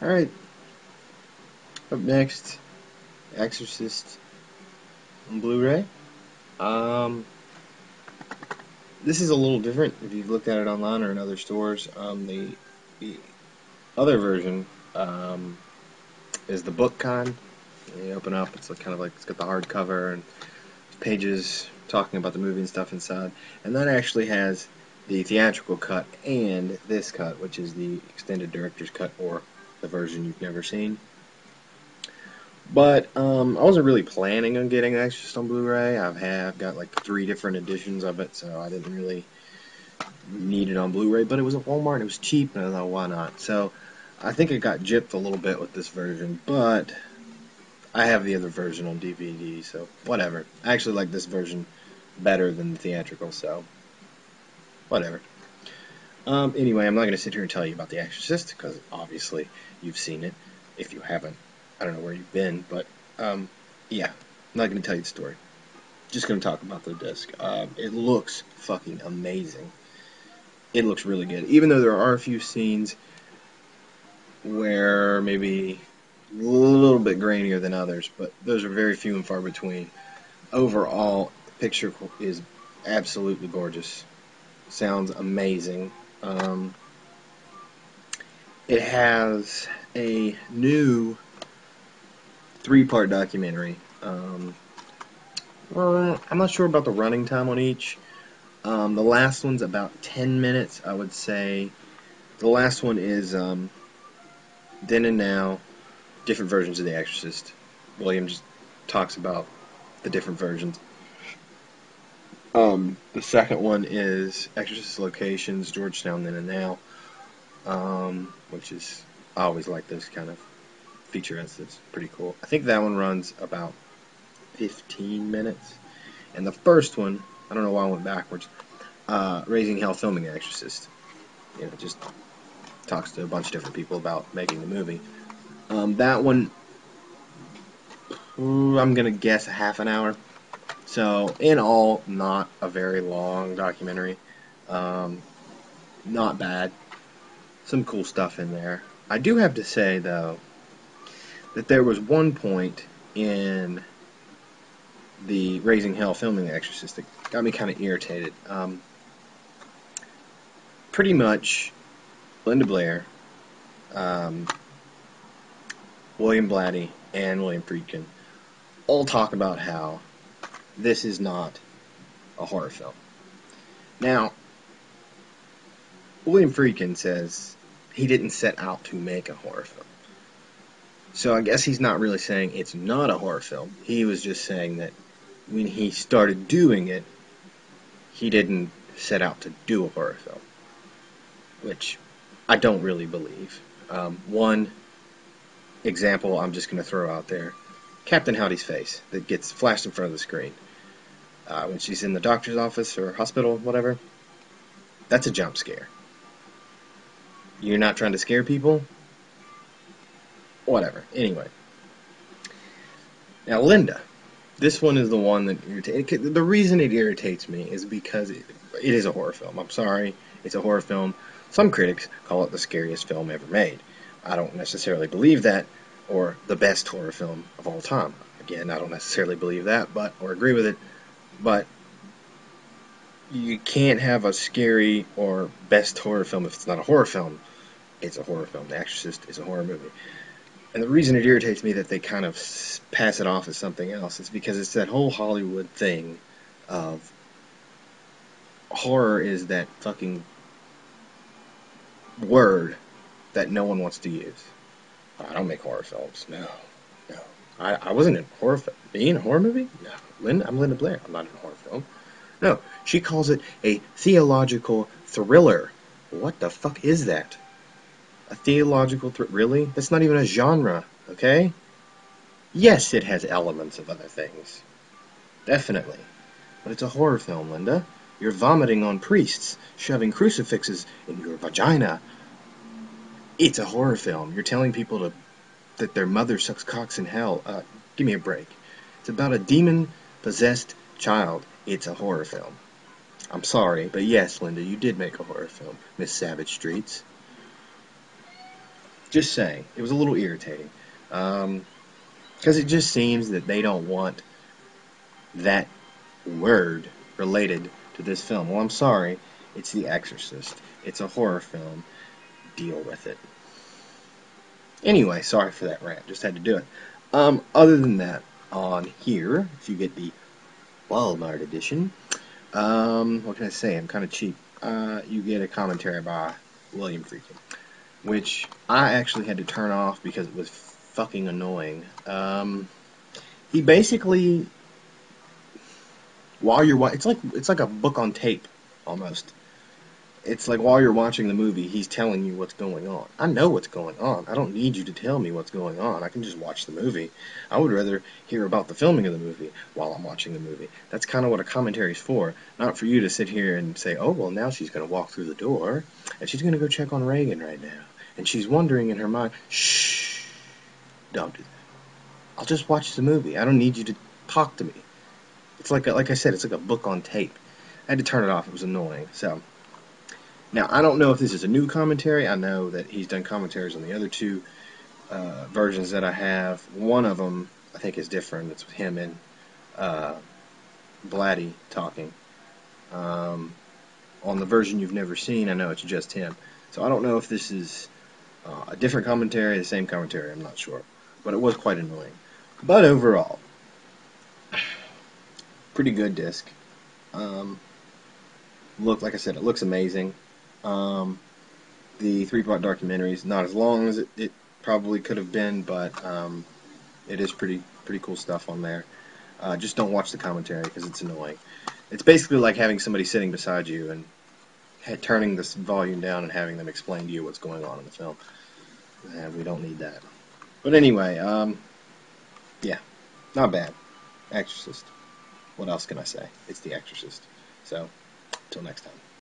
Alright, up next, Exorcist on Blu-ray. Um, this is a little different if you've looked at it online or in other stores. The other version is the book kind. You open up, it's kind of like it's got the hardcover and pages talking about the movie and stuff inside. And that actually has the theatrical cut and this cut, which is the extended director's cut or the version you've never seen. But I wasn't really planning on getting Exorcist on Blu-ray. I've got like 3 different editions of it, so I didn't really need it on Blu-ray. But it was at Walmart, and it was cheap, and I thought, why not? So I think it got gypped a little bit with this version, but I have the other version on DVD, so whatever. I actually like this version better than the theatrical, so whatever. Anyway, I'm not going to sit here and tell you about The Exorcist, because obviously you've seen it. If you haven't, I don't know where you've been, but yeah, I'm not going to tell you the story. Just going to talk about the disc. It looks fucking amazing. It looks really good. Even though there are a few scenes where maybe a little bit grainier than others, but those are very few and far between. Overall, the picture is absolutely gorgeous. Sounds amazing. It has a new 3-part documentary. Well, I'm not sure about the running time on each. The last one's about 10 minutes, I would say. The last one is Then and Now, different versions of The Exorcist. William just talks about the different versions. The second one is Exorcist Locations, Georgetown, Then and Now, which is, I always like those kind of featurettes. It's pretty cool. I think that one runs about 15 minutes. And the first one, I don't know why I went backwards, Raising Hell Filming Exorcist. Just talks to a bunch of different people about making the movie. That one, I'm going to guess a half an hour. So, in all, not a very long documentary. Not bad. Some cool stuff in there. I do have to say, though, that there was one point in the Raising Hell Filming The Exorcist that got me kind of irritated. Pretty much, Linda Blair, um, William Blatty, and William Friedkin all talk about how this is not a horror film. Now, William Friedkin says he didn't set out to make a horror film. So I guess he's not really saying it's not a horror film. He was just saying that when he started doing it, he didn't set out to do a horror film, which I don't really believe. One example I'm just going to throw out there, Captain Howdy's face that gets flashed in front of the screen when she's in the doctor's office or hospital, whatever. That's a jump scare. You're not trying to scare people? Whatever. Anyway. Now, Linda. This one is the one that irritates. The reason it irritates me is because it is a horror film. I'm sorry. It's a horror film. Some critics call it the scariest film ever made. I don't necessarily believe that, or the best horror film of all time. Again, I don't necessarily believe that, or agree with it. But you can't have a scary or best horror film if it's not a horror film. It's a horror film. The Exorcist is a horror movie. And the reason it irritates me that they kind of pass it off as something else is because it's that whole Hollywood thing of horror is that fucking word that no one wants to use. I don't make horror films. No. I wasn't in a horror film. Being a horror movie? No. I'm Linda Blair. I'm not in a horror film. No. She calls it a theological thriller. What the fuck is that? A theological really? That's not even a genre, okay? Yes, it has elements of other things. Definitely. But it's a horror film, Linda. You're vomiting on priests, shoving crucifixes in your vagina. It's a horror film. You're telling people that their mother sucks cocks in hell. Give me a break. It's about a demon-possessed child. It's a horror film. I'm sorry, but yes, Linda, you did make a horror film, Miss Savage Streets. Just saying, it was a little irritating. Because it just seems that they don't want that word related to this film. Well, I'm sorry, it's The Exorcist. It's a horror film. Deal with it. Anyway, sorry for that rant. Just had to do it. Other than that, on here, if you get the Wal Mart edition, what can I say? I'm kind of cheap. You get a commentary by William Friedkin, which I actually had to turn off because it was fucking annoying. He basically, while you're it's like a book on tape almost. It's like while you're watching the movie, he's telling you what's going on. I know what's going on. I don't need you to tell me what's going on. I can just watch the movie. I would rather hear about the filming of the movie while I'm watching the movie. That's kind of what a commentary is for. Not for you to sit here and say, oh, well, now she's going to walk through the door, and she's going to go check on Reagan right now. And she's wondering in her mind, shh, don't do that. I'll just watch the movie. I don't need you to talk to me. It's like I said, it's like a book on tape. I had to turn it off. It was annoying. So now I don't know if this is a new commentary. I know that he's done commentaries on the other two versions that I have. One of them I think is different. It's with him and uh, Blatty talking. On the version you've never seen, I know it's just him. So I don't know if this is a different commentary, the same commentary. I'm not sure, but it was quite annoying. But overall, pretty good disc. Um, like I said, it looks amazing. Um, the three-part documentary is not as long as it probably could have been, but it is pretty cool stuff on there. Just don't watch the commentary because it's annoying. It's basically like having somebody sitting beside you and turning this volume down and having them explain to you what's going on in the film. We don't need that. But anyway, yeah, not bad. Exorcist. What else can I say? It's The Exorcist. So, until next time.